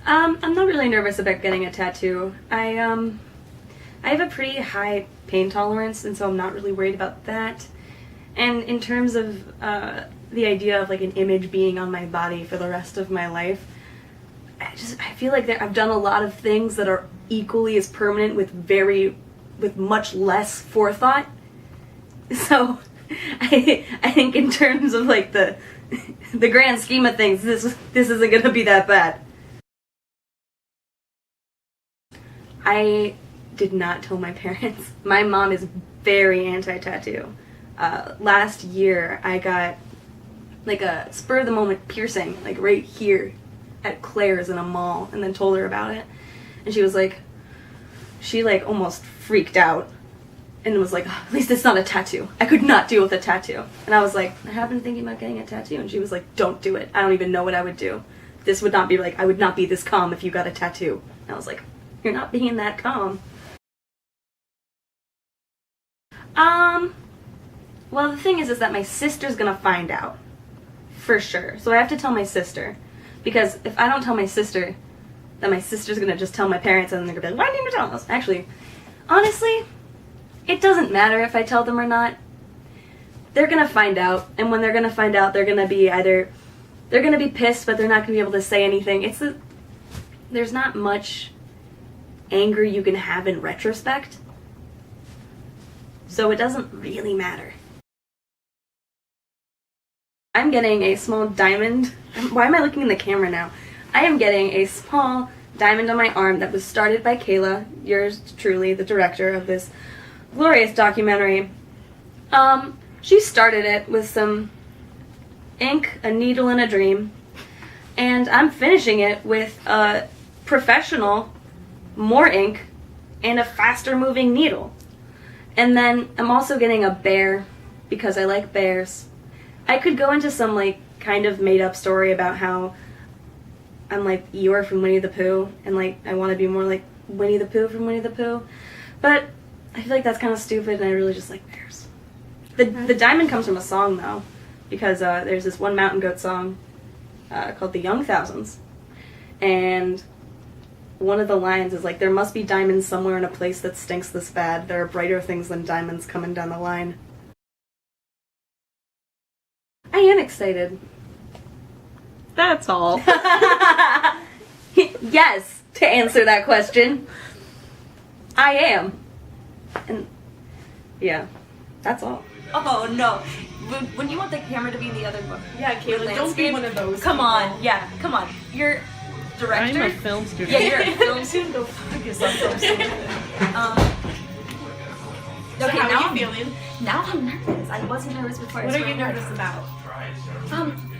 I'm not really nervous about getting a tattoo. I have a pretty high pain tolerance, and so I'm not really worried about that. And in terms of the idea of like an image being on my body for the rest of my life, I feel like I've done a lot of things that are equally as permanent with much less forethought. So I think in terms of like the grand scheme of things, this isn't gonna be that bad. I did not tell my parents. My mom is very anti-tattoo. Last year I got like a spur of the moment piercing, like right here at Clare's in a mall, and then told her about it. And she almost freaked out and was like, oh, at least it's not a tattoo. I could not deal with a tattoo. And I was like, I have been thinking about getting a tattoo. And she was like, don't do it. I don't even know what I would do. This would not be like, I would not be this calm if you got a tattoo. And I was like, you're not being that calm. Well, the thing is that my sister's gonna find out. For sure. So I have to tell my sister. Because if I don't tell my sister, then my sister's gonna just tell my parents, and then they're gonna be like, why didn't you tell us? Actually, honestly, it doesn't matter if I tell them or not. They're gonna find out, and when they're gonna find out, they're gonna be pissed, but they're not gonna be able to say anything. There's not much anger you can have in retrospect, so it doesn't really matter. I'm getting a small diamond. Why am I looking in the camera now? I am getting a small diamond on my arm that was started by Kayla, yours truly, the director of this glorious documentary. She started it with some ink, a needle, and a dream, and I'm finishing it with a professional, more ink, and a faster moving needle. And then I'm also getting a bear because I like bears. I could go into some like kind of made up story about how I'm like Eeyore from Winnie the Pooh, and like I want to be more like Winnie the Pooh from Winnie the Pooh, but I feel like that's kind of stupid, and I really just like bears. The diamond comes from a song though, because there's this one Mountain Goat song called The Young Thousands, and one of the lines is like, there must be diamonds somewhere in a place that stinks this bad. There are brighter things than diamonds coming down the line. I am excited. That's all. Yes, to answer that question. I am. And yeah, that's all. Oh no. When you want the camera to be in the other book. Yeah, Kayla, don't be one of those. Come on, yeah, come on. You're director. I'm a film student. Yeah, you're a film student. Go fuck yourself, film student. So Okay, how now are you feeling? Now I'm nervous. I wasn't nervous before. What are you nervous about?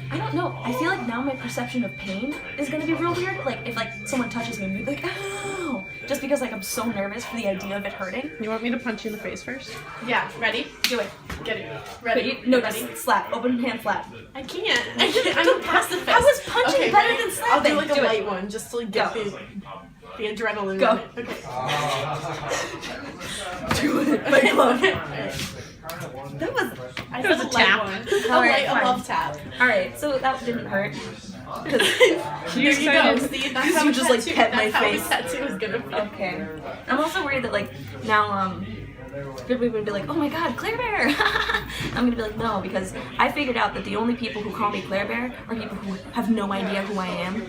I don't know. I feel like now my perception of pain is gonna be real weird. Like if like someone touches me and be like, ow! Just because like I'm so nervous for the idea of it hurting. You want me to punch you in the face first? Yeah, ready? Do it. Get it. Ready? No, ready? just slap. Open hand slap. I can't. I'm past the fist. I was punching Okay, better ready? than slapping. I'll do like a Do it. light one just to like, get Go. the adrenaline. Go. in it. Okay. Do it. My glove. That was. I It was said a light tap. one. Alright, A fine. love tap. Alright, so that didn't hurt. You There you go. excited? See, that's how You a just, like, tattoo- pet my that's how face. a tattoo is gonna be. Okay. I'm also worried that like now people are gonna be like, oh my god, Clare Bear! I'm gonna be like, no, because I figured out that the only people who call me Clare Bear are people who have no idea who I am,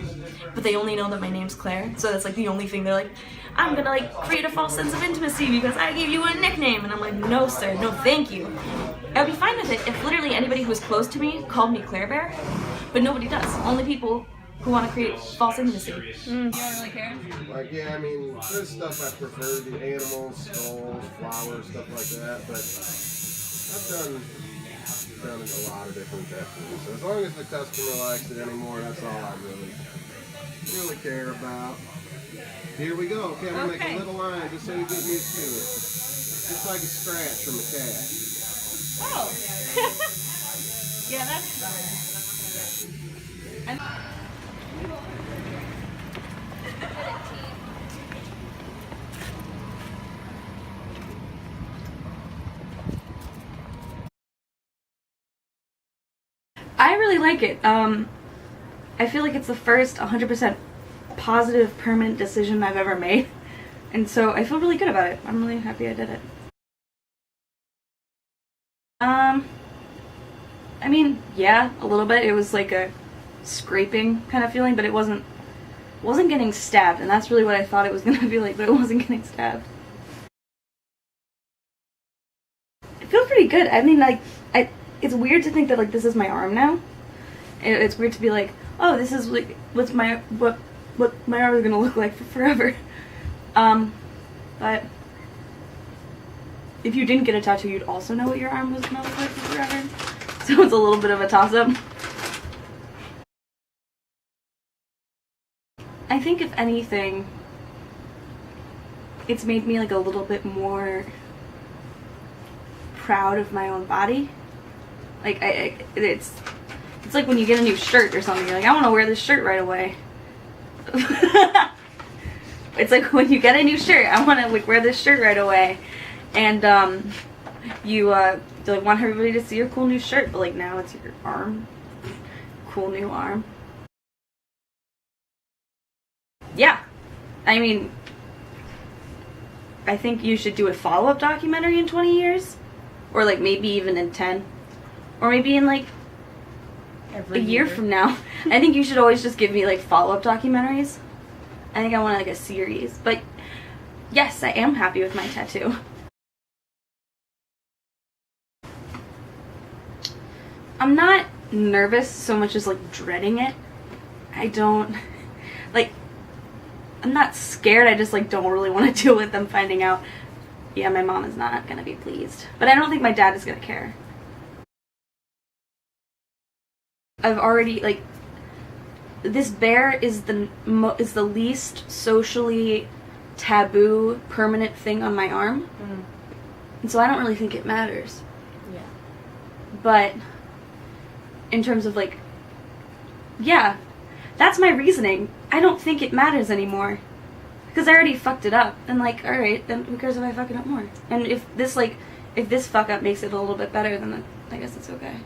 but they only know that my name's Claire, so that's like the only thing. They're like, I'm gonna like create a false sense of intimacy because I gave you a nickname, and I'm like, no sir, no thank you. I'd be fine with it if literally anybody who was close to me called me Clare Bear, but nobody does. Only people who want to create false intimacy. You don't really care? Like, yeah, I mean, there's stuff I prefer, the animals, skulls, flowers, stuff like that, but I've done a lot of different tattoos. So as long as the customer likes it anymore, that's all I really care about. Here we go. Okay, I'm gonna make a little line just so you get used to it. Just like a scratch from a cat. Oh. Yeah, that's. I really like it. I feel like it's the first 100% positive, permanent decision I've ever made. And so I feel really good about it. I'm really happy I did it. I mean, yeah, a little bit. It was like a scraping kind of feeling, but it wasn't getting stabbed, and that's really what I thought it was gonna be like, but it wasn't getting stabbed. It feels pretty good. I mean, like, it's weird to think that like this is my arm now. It's weird to be like, oh, this is like what my arm is gonna look like for forever. But if you didn't get a tattoo, you'd also know what your arm was gonna look like for forever. So it's a little bit of a toss-up. I think if anything, it's made me like a little bit more proud of my own body. Like it's like when you get a new shirt or something, you're like, I want to wear this shirt right away. It's like when you get a new shirt, I want to like wear this shirt right away, and you like want everybody to see your cool new shirt, but like now it's your arm, cool new arm. Yeah, I mean, I think you should do a follow-up documentary in 20 years, or like maybe even in 10, or maybe in like a year from now. I think you should always just give me like follow-up documentaries. I think I want like a series, but yes, I am happy with my tattoo. I'm not nervous so much as like dreading it. I'm not scared, I just like don't really want to deal with them finding out, yeah, my mom is not gonna be pleased. But I don't think my dad is gonna care. I've already, like, this bear is the least socially taboo permanent thing on my arm. Mm. And so I don't really think it matters. Yeah. But in terms of like, yeah, that's my reasoning. I don't think it matters anymore. Because I already fucked it up. And like, alright, then who cares if I fuck it up more? And if this fuck up makes it a little bit better, then I guess it's okay.